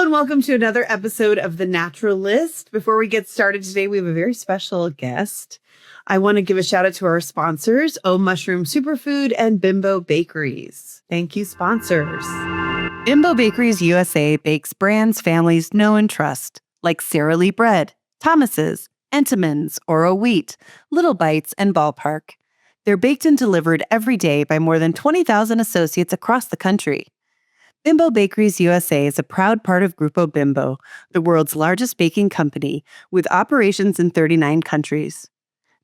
and welcome to another episode of The Naturalist. Before we get started today, we have a very special guest. I want to give a shout out to our sponsors, Om Mushroom Superfood and Bimbo Bakeries. Thank you, sponsors. Bimbo Bakeries USA bakes brands families know and trust, like Sara Lee Bread, Thomas's, Entenmann's, Oro Wheat, Little Bites, and Ballpark. They're baked and delivered every day by more than 20,000 associates across the country. Bimbo Bakeries USA is a proud part of Grupo Bimbo, the world's largest baking company, with operations in 39 countries.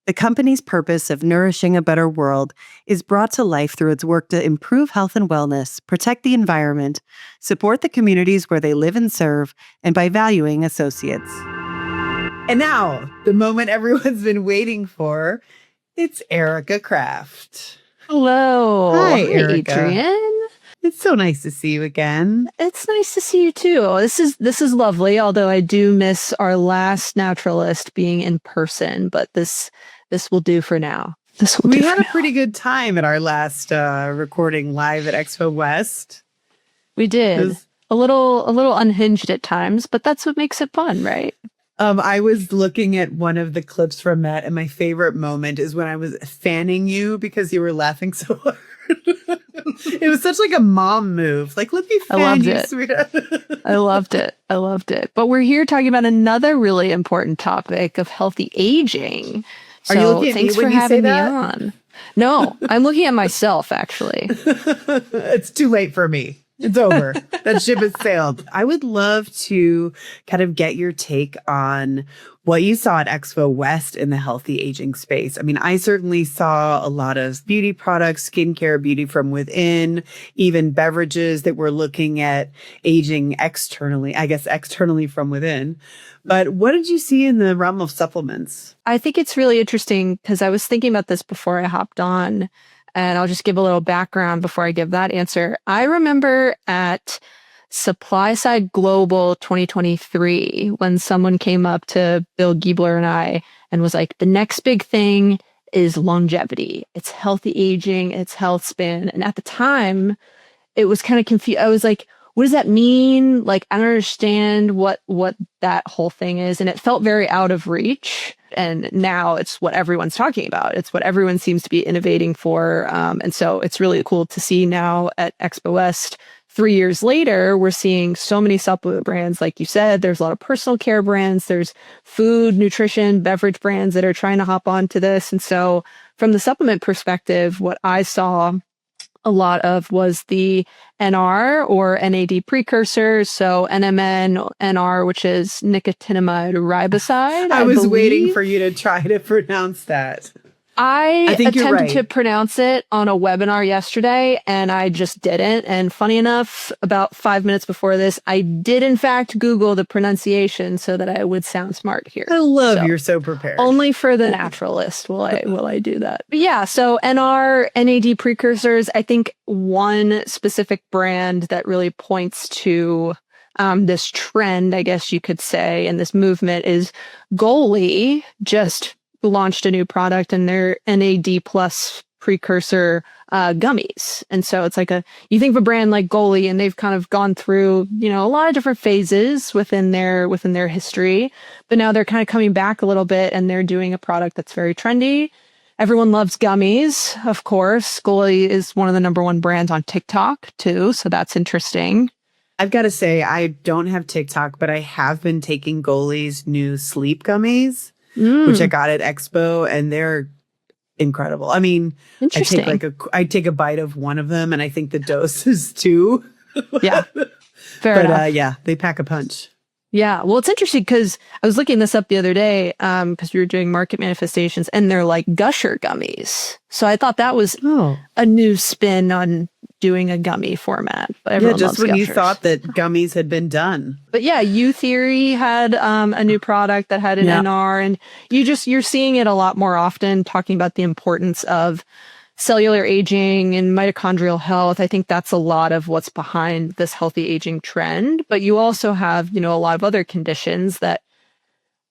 The company's purpose of nourishing a better world is brought to life through its work to improve health and wellness, protect the environment, support the communities where they live and serve, and by valuing associates. And now, the moment everyone's been waiting for, it's Erika Craft. Hello. Hi, Erika. Adrian. It's so nice to see you again. It's nice to see you too. This is lovely, although I do miss our last Naturalist being in person, but this will do for now. We had a pretty good time at our last recording live at Expo West. We did. A little unhinged at times, but that's what makes it fun, right? I was looking at one of the clips from that, and my favorite moment is when I was fanning you because you were laughing so hard. It was such like a mom move. Like, let me fan you, sweetheart. I loved it. But we're here talking about another really important topic of healthy aging. So are you looking at thanks me when for you having say me that? on. No, I'm looking at myself, actually. It's too late for me. It's over. That ship has sailed. I would love to kind of get your take on what you saw at Expo West in the healthy aging space. I mean, I certainly saw a lot of beauty products, skincare, beauty from within, even beverages that were looking at aging externally, I guess externally from within. But what did you see in the realm of supplements? I think it's really interesting because I was thinking about this before I hopped on. And I'll just give a little background before I give that answer. I remember at SupplySide Global 2023, when someone came up to Bill Giebler and I and was like, the next big thing is longevity. It's healthy aging, it's health span. And at the time, it was kind of confused. I was like, what does that mean? Like, I don't understand what that whole thing is. And it felt very out of reach. And now it's what everyone's talking about. It's what everyone seems to be innovating for. And so it's really cool to see now at Expo West, 3 years later, we're seeing so many supplement brands. Like you said, there's a lot of personal care brands. There's food, nutrition, beverage brands that are trying to hop onto this. And so from the supplement perspective, what I saw a lot of was the NR or NAD precursors. So NMN, NR, which is nicotinamide riboside. I was waiting for you to try to pronounce that. I think attempted to pronounce it on a webinar yesterday and I just didn't. And funny enough, about 5 minutes before this, I did in fact Google the pronunciation so that I would sound smart here. I love you're so prepared. Only for the Naturalist will I do that. But yeah, so NR, NAD precursors, I think one specific brand that really points to this trend, I guess you could say, and this movement is Goli just launched a new product and their NAD plus precursor gummies. And so it's like you think of a brand like Goli and they've kind of gone through, a lot of different phases within their history, but now they're kind of coming back a little bit and they're doing a product that's very trendy. Everyone loves gummies, of course. Goli is one of the number one brands on TikTok too. So that's interesting. I've got to say, I don't have TikTok, but I have been taking Goli's new sleep gummies. Which I got at Expo, and they're incredible. I mean, I take a bite of one of them, and I think the dose is 2. Yeah, fair enough. Yeah, they pack a punch. Yeah, well, it's interesting because I was looking this up the other day because we were doing market manifestations, and they're like Gusher gummies. So I thought that was a new spin on doing a gummy format. But everyone just loves when Gushers. You thought that gummies had been done. But yeah, U Theory had a new product that had an NR, and you're seeing it a lot more often, talking about the importance of cellular aging and mitochondrial health. I think that's a lot of what's behind this healthy aging trend. But you also have, a lot of other conditions that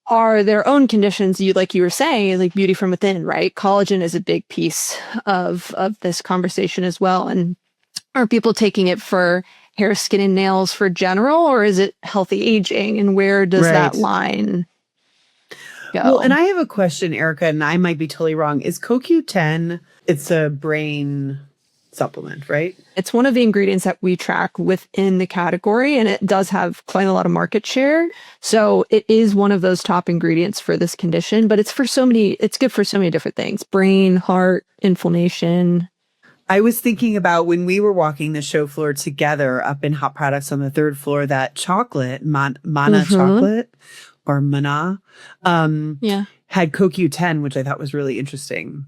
are their own conditions. Like you were saying, like beauty from within, right? Collagen is a big piece of this conversation as well. And are people taking it for hair, skin, and nails for general, or is it healthy aging? And where does that line go? Well, and I have a question, Erika, and I might be totally wrong. Is CoQ10, it's a brain supplement, right? It's one of the ingredients that we track within the category, and it does have quite a lot of market share. So it is one of those top ingredients for this condition, but it's good for so many different things: brain, heart, inflammation. I was thinking about when we were walking the show floor together up in Hot Products on the 3rd floor, that chocolate, Mana chocolate or Mana, had CoQ10, which I thought was really interesting.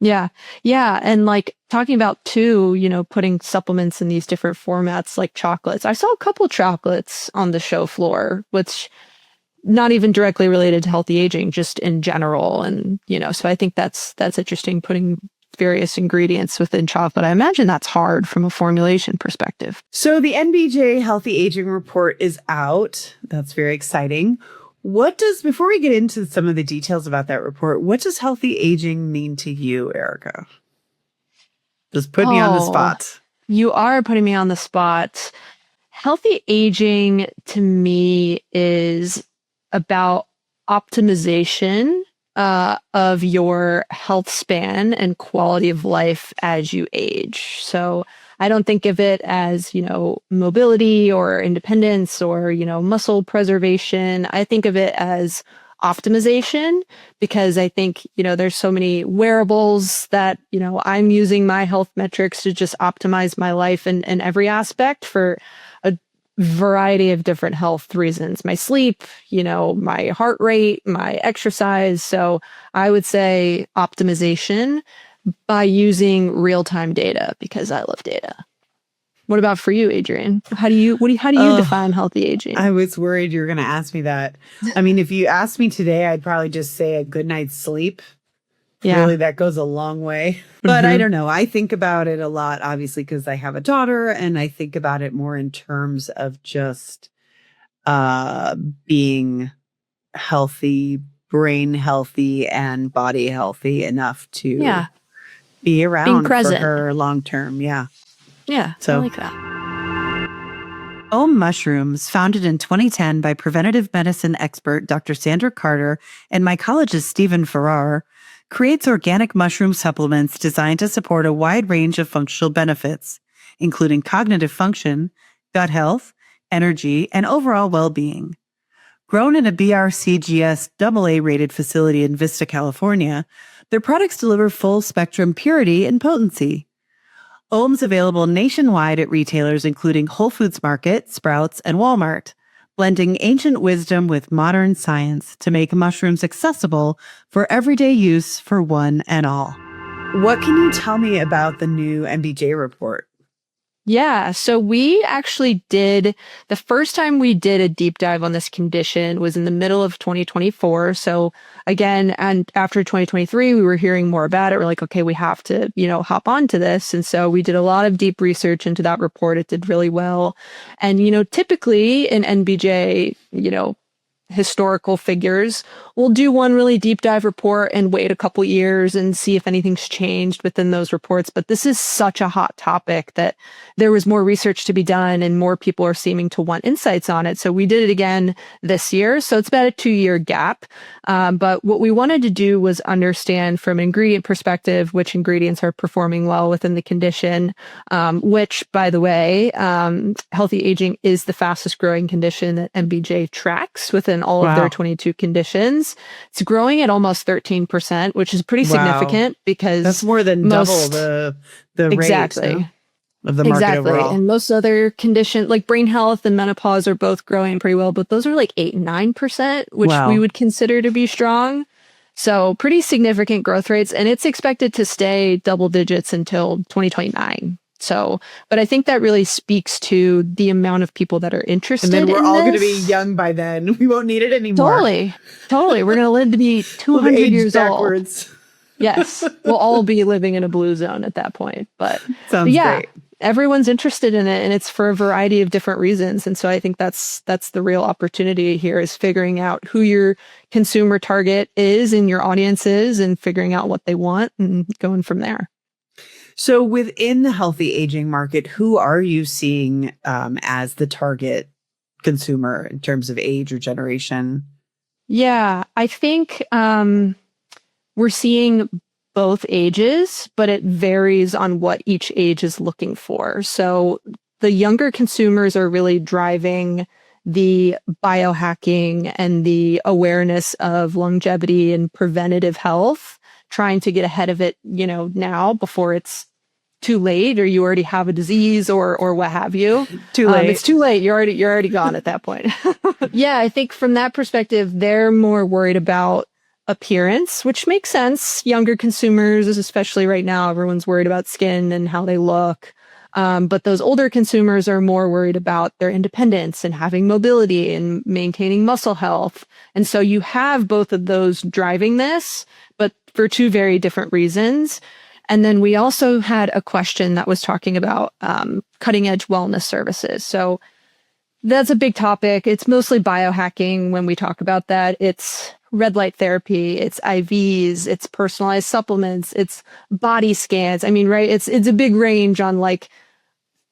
Yeah. Yeah. And like talking about too, putting supplements in these different formats like chocolates. I saw a couple chocolates on the show floor, which not even directly related to healthy aging, just in general. And, so I think that's interesting, putting various ingredients within chocolate. I imagine that's hard from a formulation perspective. So the NBJ Healthy Aging Report is out. That's very exciting. Before we get into some of the details about that report, what does healthy aging mean to you, Erika? Just put me on the spot. You are putting me on the spot. Healthy aging to me is about optimization of your health span and quality of life as you age. So I don't think of it as, mobility or independence or, muscle preservation. I think of it as optimization, because I think, there's so many wearables that, I'm using my health metrics to just optimize my life in every aspect for a variety of different health reasons: my sleep, my heart rate, my exercise. So I would say optimization by using real-time data, because I love data. What about for you, Adrienne? How do you define healthy aging? I was worried you were going to ask me that. I mean, if you asked me today, I'd probably just say a good night's sleep. Yeah. Really, that goes a long way. But I don't know. I think about it a lot, obviously, because I have a daughter, and I think about it more in terms of just being healthy, brain healthy, and body healthy enough to be around for her long term. Yeah. Yeah. So I like that. Om Mushrooms, founded in 2010 by preventative medicine expert Dr. Sandra Carter and mycologist Stephen Farrar, creates organic mushroom supplements designed to support a wide range of functional benefits, including cognitive function, gut health, energy, and overall well-being. Grown in a BRCGS AA-rated facility in Vista, California, their products deliver full-spectrum purity and potency. Om's available nationwide at retailers including Whole Foods Market, Sprouts, and Walmart, blending ancient wisdom with modern science to make mushrooms accessible for everyday use for one and all. What can you tell me about the new NBJ report? Yeah, so we actually the first time we did a deep dive on this condition was in the middle of 2024. So again, and after 2023, we were hearing more about it. We're like, okay, we have to, hop onto this. And so we did a lot of deep research into that report. It did really well. And, typically in NBJ, historical figures, we'll do one really deep dive report and wait a couple years and see if anything's changed within those reports. But this is such a hot topic that there was more research to be done and more people are seeming to want insights on it. So we did it again this year. So it's about a 2-year gap. But what we wanted to do was understand from an ingredient perspective, which ingredients are performing well within the condition, which, by the way, healthy aging is the fastest growing condition that NBJ tracks within all of their 22 conditions. It's growing at almost 13%, which is pretty significant because that's more than double the exactly rate of the market overall. And most other conditions like brain health and menopause are both growing pretty well, but those are like 8 and 9%, which we would consider to be strong. So pretty significant growth rates, and it's expected to stay double digits until 2029. So, but I think that really speaks to the amount of people that are interested in this. And then we're all going to be young by then. We won't need it anymore. Totally. We're going to live to be 200 years backwards. Old. Yes. We'll all be living in a blue zone at that point. But great. Everyone's interested in it, and it's for a variety of different reasons. And so I think that's the real opportunity here, is figuring out who your consumer target is and your audience is, and figuring out what they want and going from there. So within the healthy aging market, who are you seeing as the target consumer in terms of age or generation? Yeah, I think we're seeing both ages, but it varies on what each age is looking for. So the younger consumers are really driving the biohacking and the awareness of longevity and preventative health, trying to get ahead of it, now before it's too late or you already have a disease or what have you. Too late. It's too late. You're already gone at that point. Yeah, I think from that perspective, they're more worried about appearance, which makes sense. Younger consumers, especially right now, everyone's worried about skin and how they look. But those older consumers are more worried about their independence and having mobility and maintaining muscle health. And so you have both of those driving this, but for two very different reasons. And then we also had a question that was talking about cutting edge wellness services. So that's a big topic. It's mostly biohacking when we talk about that. It's red light therapy, it's IVs, it's personalized supplements, it's body scans. I mean, right? It's a big range on like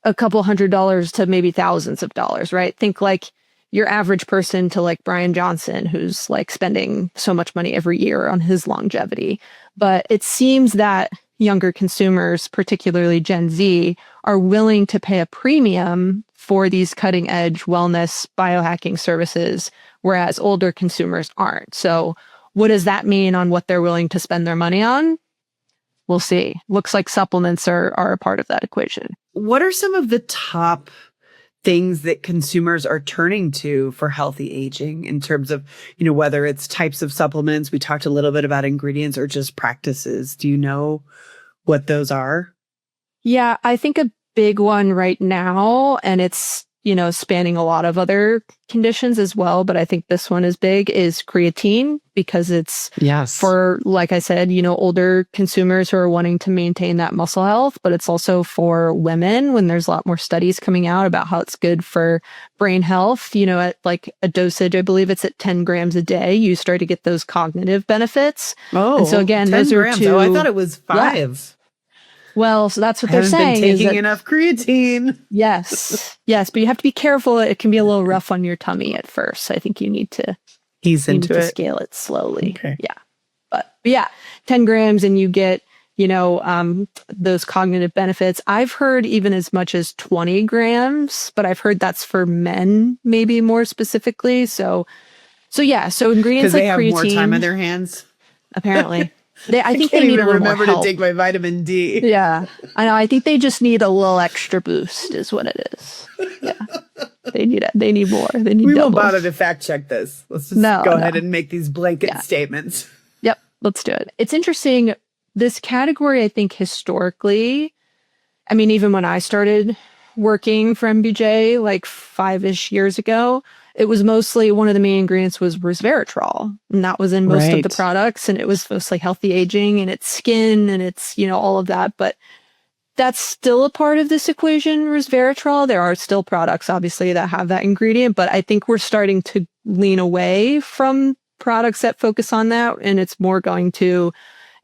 a couple $100s to maybe thousands of dollars, right? Think like your average person to like Brian Johnson, who's like spending so much money every year on his longevity. But it seems that younger consumers, particularly Gen Z, are willing to pay a premium for these cutting edge wellness biohacking services, whereas older consumers aren't. So what does that mean on what they're willing to spend their money on? We'll see. Looks like supplements are a part of that equation. What are some of the top things that consumers are turning to for healthy aging in terms of, whether it's types of supplements? We talked a little bit about ingredients or just practices. Do you know what those are? Yeah, I think a big one right now, and it's, spanning a lot of other conditions as well, but I think this one is big, is creatine, because it's for, like I said, older consumers who are wanting to maintain that muscle health, but it's also for women when there's a lot more studies coming out about how it's good for brain health. At like a dosage, I believe it's at 10 grams a day, you start to get those cognitive benefits. Oh, and so again, 10 those grams. are two. Oh, I thought it was 5. Yeah. Well, so that's what they're Haven't saying. been taking enough creatine. Yes, but you have to be careful. It can be a little rough on your tummy at first. I think you need to ease into it. Scale it slowly. Okay. Yeah, but yeah, 10 grams, and you get those cognitive benefits. I've heard even as much as 20 grams, but I've heard that's for men, maybe more specifically. So yeah. So ingredients like they have creatine, more time on their hands. Apparently. I think can't they need even a little remember more help. to take my vitamin D. Yeah, I know. I think they just need a little extra boost, is what it is. Yeah, they need it. They need more. They need. We double. won't bother to fact check this. Let's just go ahead and make these blanket statements. Yep, let's do it. It's interesting. This category, I think, historically, I mean, even when I started working for MBJ like 5-ish years ago, it was mostly one of the main ingredients was resveratrol, and that was in most of the products, and it was mostly healthy aging and it's skin and it's, all of that. But that's still a part of this equation, resveratrol. There are still products, obviously, that have that ingredient, but I think we're starting to lean away from products that focus on that, and it's more going to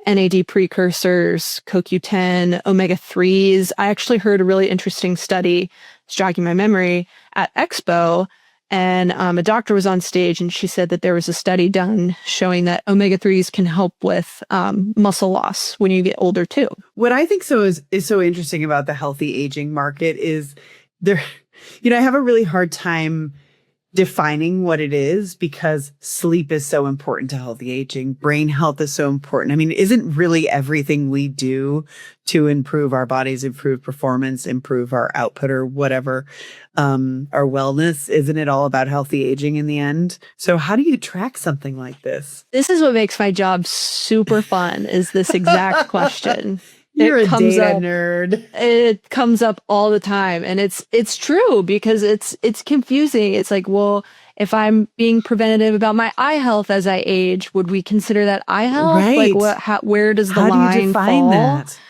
NAD precursors, CoQ10, omega-3s. I actually heard a really interesting study, it's jogging my memory, at Expo. And a doctor was on stage and she said that there was a study done showing that omega-3s can help with muscle loss when you get older too. What I think is so interesting about the healthy aging market is there, I have a really hard time defining what it is because sleep is so important to healthy aging. Brain health is so important. I mean, isn't really everything we do to improve our bodies, improve performance, improve our output or whatever, our wellness, isn't it all about healthy aging in the end? So how do you track something like this? This is what makes my job super fun, is this exact question. You're a data nerd. It comes up all the time. And it's true because it's confusing. It's like, well, if I'm being preventative about my eye health as I age, would we consider that eye health? Right. Like where does the line How do you define fall? that?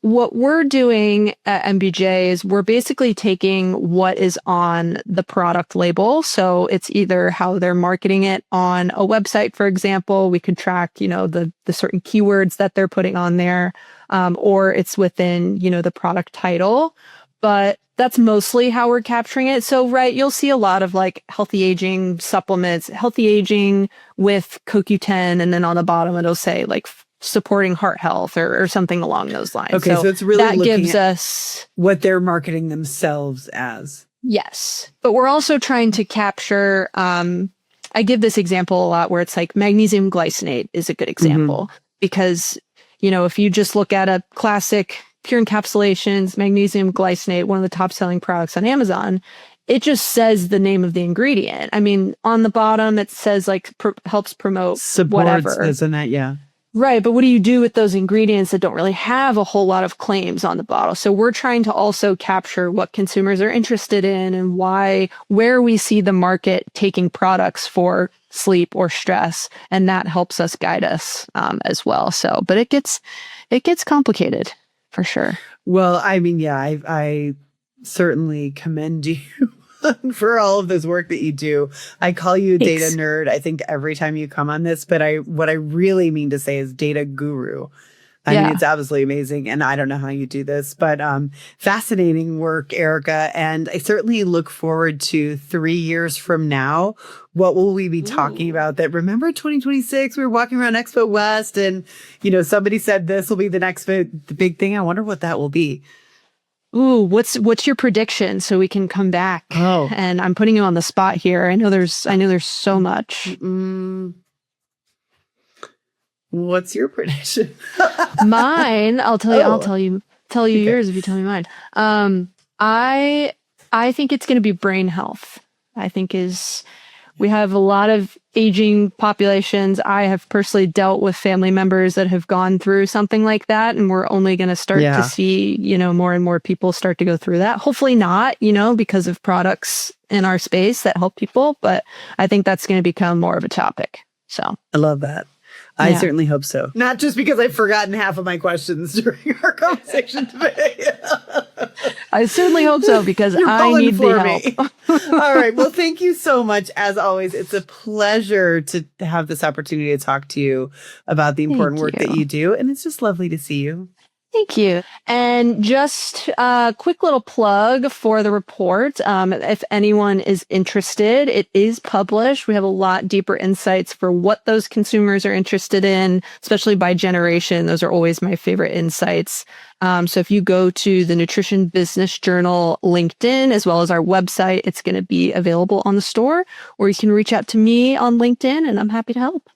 What we're doing at MBJ is we're basically taking what is on the product label. So it's either how they're marketing it on a website, for example. We could track, the certain keywords that they're putting on there. or it's within, the product title. But that's mostly how we're capturing it. So, right, you'll see a lot of like healthy aging supplements, healthy aging with CoQ10, and then on the bottom it'll say like supporting heart health or something along those lines. Okay, so it's really that looking gives at us what they're marketing themselves as. yes, but we're also trying to capture. I give this example a lot where it's like magnesium glycinate is a good example because if you just look at a classic pure encapsulations, magnesium glycinate, one of the top selling products on Amazon, it just says the name of the ingredient. I mean, on the bottom, it says like helps promote Supports, whatever. isn't that? Yeah. Right. But what do you do with those ingredients that don't really have a whole lot of claims on the bottle? So we're trying to also capture what consumers are interested in and where we see the market taking products for sleep or stress. And that helps us guide us as well. So, but it gets complicated for sure. Well, I mean, yeah, I certainly commend you for all of this work that you do. I call you a data nerd, I think, every time you come on this, but what I really mean to say is data guru. I mean, it's absolutely amazing. And I don't know how you do this, but fascinating work, Erika. And I certainly look forward to 3 years from now. What will we be talking about? That remember 2026, we were walking around Expo West and, somebody said this will be the next the big thing. I wonder what that will be. Ooh, what's your prediction so we can come back? Oh. And I'm putting you on the spot here. I know there's so much. What's your prediction? Mine, I'll tell you. I'll tell you yours if you tell me mine. I think it's going to be brain health. I think we have a lot of aging populations. I have personally dealt with family members that have gone through something like that, and we're only going to start to see, more and more people start to go through that. Hopefully not, because of products in our space that help people, but I think that's going to become more of a topic. So I love that. I certainly hope so. Not just because I've forgotten half of my questions during our conversation today. I certainly hope so because I need the help. All right. Well, thank you so much. As always, it's a pleasure to have this opportunity to talk to you about the important work that you do. And it's just lovely to see you. Thank you. And just a quick little plug for the report. If anyone is interested, it is published. We have a lot deeper insights for what those consumers are interested in, especially by generation. Those are always my favorite insights. So if you go to the Nutrition Business Journal LinkedIn, as well as our website, it's going to be available on the store, or you can reach out to me on LinkedIn and I'm happy to help.